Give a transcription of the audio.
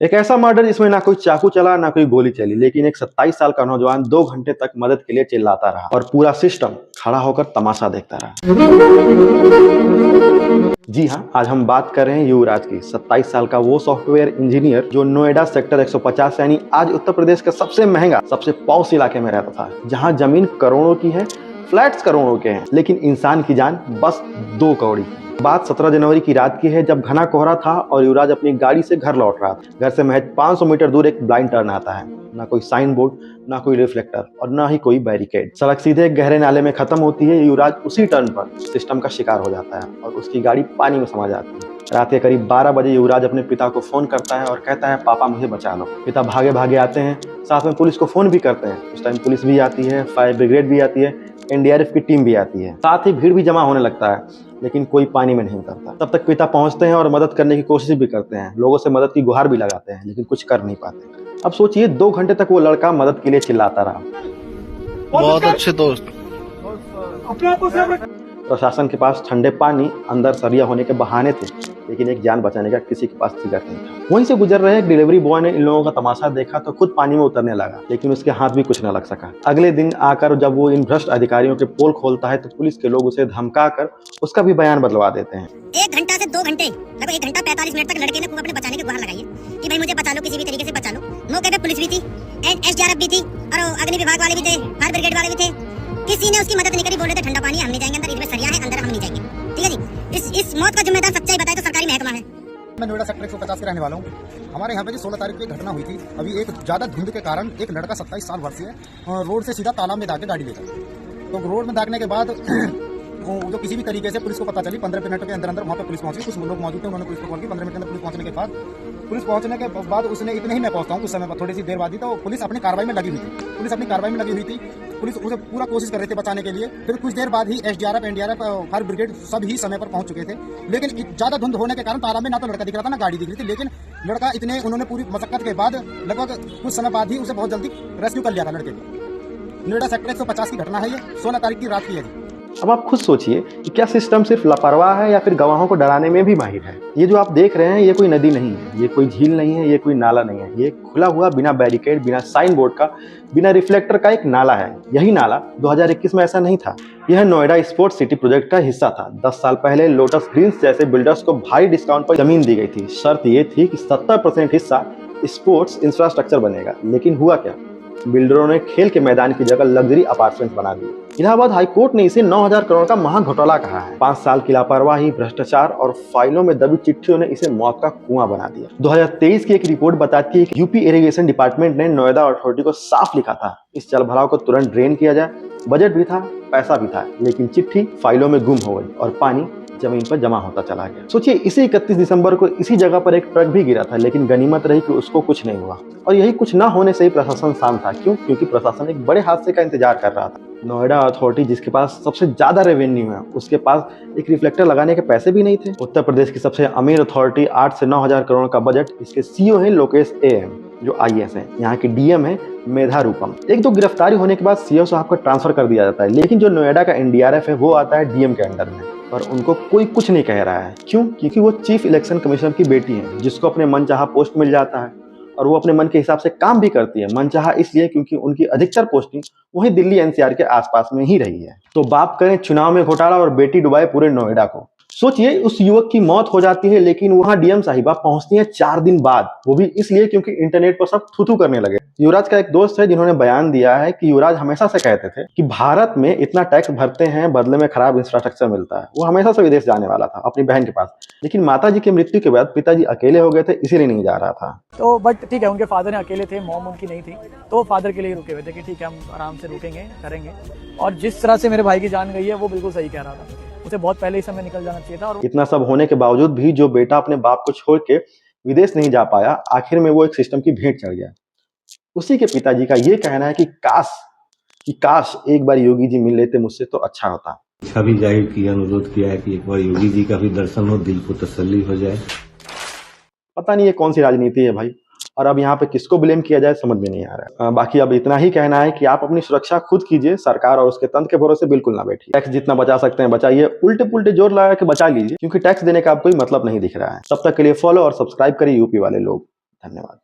एक ऐसा मर्डर जिसमें ना कोई चाकू चला ना कोई गोली चली, लेकिन एक 27 साल का नौजवान 2 घंटे तक मदद के लिए चिल्लाता रहा और पूरा सिस्टम खड़ा होकर तमाशा देखता रहा। जी हाँ, आज हम बात कर रहे हैं युवराज की। 27 साल का वो सॉफ्टवेयर इंजीनियर जो नोएडा सेक्टर 150 यानी आज उत्तर प्रदेश का सबसे महंगा, सबसे पॉश इलाके में रहता था, जहाँ जमीन करोड़ों की है, फ्लैट्स करोड़ों के हैं, लेकिन इंसान की जान बस 2 कौड़ी। बात 17 जनवरी की रात की है, जब घना कोहरा था और युवराज अपनी गाड़ी से घर लौट रहा था। घर से महज 500 मीटर दूर एक ब्लाइंड टर्न आता है। ना कोई साइन बोर्ड, ना कोई रिफ्लेक्टर और ना ही कोई बैरिकेड। सड़क सीधे एक गहरे नाले में खत्म होती है। युवराज उसी टर्न पर सिस्टम का शिकार हो जाता है और उसकी गाड़ी पानी में समा जाती है। रात के करीब 12 बजे युवराज अपने पिता को फोन करता है और कहता है, पापा मुझे बचा लो। पिता भागे भागे आते हैं, साथ में पुलिस को फोन भी करते हैं। उस टाइम पुलिस भी आती है, फायर ब्रिगेड भी आती है, एनडीआरएफ की टीम भी आती है। साथ ही भीड़ भी जमा होने लगता है, लेकिन कोई पानी में नहीं उतरता। तब तक पिता पहुंचते हैं और मदद करने की कोशिश भी करते हैं। लोगों से मदद की गुहार भी लगाते हैं, लेकिन कुछ कर नहीं पाते। अब सोचिए, 2 घंटे तक वो लड़का मदद के लिए चिल्लाता रहा। बहुत अच्छे दोस्त। प्रशासन के पास ठंडे पानी, अंदर सरिया होने के बहाने थे, लेकिन एक जान बचाने का किसी के पास जिगर नहीं था। वहीं से गुजर रहे एक डिलीवरी बॉय ने इन लोगों का तमाशा देखा तो खुद पानी में उतरने लगा, लेकिन उसके हाथ भी कुछ न लग सका। अगले दिन आकर जब वो इन भ्रष्ट अधिकारियों के पोल खोलता है तो पुलिस के लोग उसे धमकाकर उसका भी बयान बदलवा देते हैं। 1 घंटा से 2 घंटे, लगभग 1 घंटा 45 मिनट तक लड़के ने अपने बचाने की गुहार लगाई है कि भाई मुझे बचा लो, किसी भी तरीके से बचा लो। मौके पे पुलिस भी थी, एसडीआरएफ भी थी और अग्नि विभाग वाले भी थे, फायर ब्रिगेड वाले भी थे। किसी ने उसकी मदद नहीं करी। बोल रहे थे ठंडा पानी, हम नहीं जाएंगे अंदर, इसमें सरिया है, अंदर हम नहीं जाएंगे। ठीक है जी। इस मौत का जिम्मेदार सच्चाई बताए तो सरकारी महकमा है। मैं नोएडा सेक्टर 150 के रहने वाला हूँ। हमारे यहाँ पे 16 तारीख को एक घटना हुई थी। अभी एक ज्यादा धुंध के कारण एक लड़का 27 साल वर्षीय रोड से सीधा तालाब में दागे गाड़ी लेकर, तो रोड में दागने के बाद जो किसी भी तरीके से पुलिस को पता चली, 15 मिनट के अंदर अंदर वहाँ पे पुलिस पहुंची। कुछ लोग मौजूद थे, उन्होंने पुलिस को कॉल की। 15 मिनट के अंदर पुलिस पहुंचने के बाद उसने, इतने ही मैं पहुंचता हूँ, उस समय थोड़ी सी देर बाद ही, तो पुलिस अपनी कार्रवाई में लगी हुई थी। पुलिस उसे पूरा कोशिश कर रही थी बचाने के लिए। फिर कुछ देर बाद ही एसडीआरएफ, एनडीआरएफ, फायर ब्रिगेड सब ही समय पर पहुंच चुके थे। लेकिन ज्यादा धुंध होने के कारण तालाब में ना तो लड़का दिख रहा था ना गाड़ी दिख रही थी। लेकिन लड़का उन्होंने पूरी मशक्कत के बाद लगभग कुछ समय बाद ही उसे बहुत जल्दी रेस्क्यू कर लिया था लड़के को। नोएडा सेक्टर 150 की घटना है ये, 16 तारीख की रात की है। अब आप खुद सोचिए कि क्या सिस्टम सिर्फ लापरवाह है या फिर गवाहों को डराने में भी माहिर है। ये जो आप देख रहे हैं, ये कोई नदी नहीं है, ये कोई झील नहीं है, ये कोई नाला नहीं है। ये खुला हुआ, बिना बैरिकेड, बिना साइन बोर्ड का, बिना रिफ्लेक्टर का एक नाला है। यही नाला 2021 में ऐसा नहीं था। यह नोएडा स्पोर्ट्स सिटी प्रोजेक्ट का हिस्सा था। 10 साल पहले लोटस ग्रीन्स जैसे बिल्डर्स को भारी डिस्काउंट पर जमीन दी गई थी। शर्त ये थी कि 70% हिस्सा स्पोर्ट्स इंफ्रास्ट्रक्चर बनेगा। लेकिन हुआ क्या? बिल्डरों ने खेल के मैदान की जगह लग्जरी अपार्टमेंट बना दिए। इलाहाबाद हाईकोर्ट ने इसे 9,000 करोड़ का महा घोटाला कहा है। 5 साल की लापरवाही, भ्रष्टाचार और फाइलों में दबी चिट्ठियों ने इसे मौत का कुआं बना दिया। 2023 की एक रिपोर्ट बताती है कि यूपी इरिगेशन डिपार्टमेंट ने नोएडा अथॉरिटी को साफ लिखा था, इस जल भराव को तुरंत ड्रेन किया जाए। बजट भी था, पैसा भी था, लेकिन चिट्ठी फाइलों में गुम हो गई और पानी जमीन पर जमा होता चला गया। सोचिए, इसी 31 दिसंबर को इसी जगह पर एक ट्रक भी गिरा था, लेकिन गनीमत रही कि उसको कुछ नहीं हुआ। और यही कुछ ना होने से ही प्रशासन शांत था। क्यों? क्योंकि प्रशासन एक बड़े हादसे का इंतजार कर रहा था। नोएडा अथॉरिटी, जिसके पास सबसे ज्यादा रेवेन्यू है, उसके पास एक रिफ्लेक्टर लगाने के पैसे भी नहीं थे। उत्तर प्रदेश की सबसे अमीर अथॉरिटी, 8 से 9,000 करोड़ का बजट। इसके सीईओ है लोकेश एएम, जो आईएएस है। यहाँ के डीएम है मेधा रूपम। 1-2 गिरफ्तारी होने के बाद सीईओ साहब को ट्रांसफर कर दिया जाता है, लेकिन जो नोएडा का एनडीआरएफ है वो आता है डीएम के अंडर में, पर उनको कोई कुछ नहीं कह रहा है। क्यों? क्योंकि वो चीफ इलेक्शन कमिश्नर की बेटी है, जिसको अपने मनचाहा पोस्ट मिल जाता है और वो अपने मन के हिसाब से काम भी करती है। मनचाहा इसलिए क्योंकि उनकी अधिकतर पोस्टिंग वही दिल्ली एनसीआर के आसपास में ही रही है। तो बाप करें चुनाव में घोटाला और बेटी डुबाए पूरे नोएडा को। सोचिए, उस युवक की मौत हो जाती है, लेकिन वहां डीएम साहिबा पहुंचती हैं 4 दिन बाद। वो भी इसलिए क्योंकि इंटरनेट पर सब थू-थू करने लगे। युवराज का एक दोस्त है जिन्होंने बयान दिया है कि युवराज हमेशा से कहते थे कि भारत में इतना टैक्स भरते हैं, बदले में खराब इंफ्रास्ट्रक्चर मिलता है। वो हमेशा से विदेश जाने वाला था अपनी बहन के पास, लेकिन माताजी की मृत्यु के बाद पिताजी अकेले हो गए थे, इसीलिए नहीं जा रहा था। तो बट ठीक है, उनके फादर ने अकेले थे, मॉम उनकी नहीं थी, तो फादर के लिए रुके हुए थे कि ठीक है, हम आराम से रुकेंगे, करेंगे। और जिस तरह से मेरे भाई की जान गई है, वो बिल्कुल सही कह रहा था। उसे बहुत पहले ही समय निकल जाना चाहिए था। और इतना सब होने के बावजूद भी जो बेटा अपने बाप को छोड़ के विदेश नहीं जा पाया, आखिर में वो एक सिस्टम की भेंट चढ़ गया। उसी के पिताजी का ये कहना है कि काश एक बार योगी जी मिल लेते मुझसे तो अच्छा होता। इच्छा भी जाहिर की, अनुरोध किया है कि एक बार योगी जी का भी दर्शन हो, दिल को तसल्ली हो जाए। पता नहीं ये कौन सी राजनीति है भाई, और अब यहाँ पे किसको ब्लेम किया जाए समझ में नहीं आ रहा है। बाकी अब इतना ही कहना है कि आप अपनी सुरक्षा खुद कीजिए, सरकार और उसके तंत्र के भरोसे बिल्कुल ना बैठिए। टैक्स जितना बचा सकते हैं बचाइए, उल्टे पुल्टे जोर लगा के बचा लीजिए, क्योंकि टैक्स देने का अब कोई मतलब नहीं दिख रहा है। तब तक के लिए फॉलो और सब्सक्राइब करिए यूपी वाले लोग। धन्यवाद।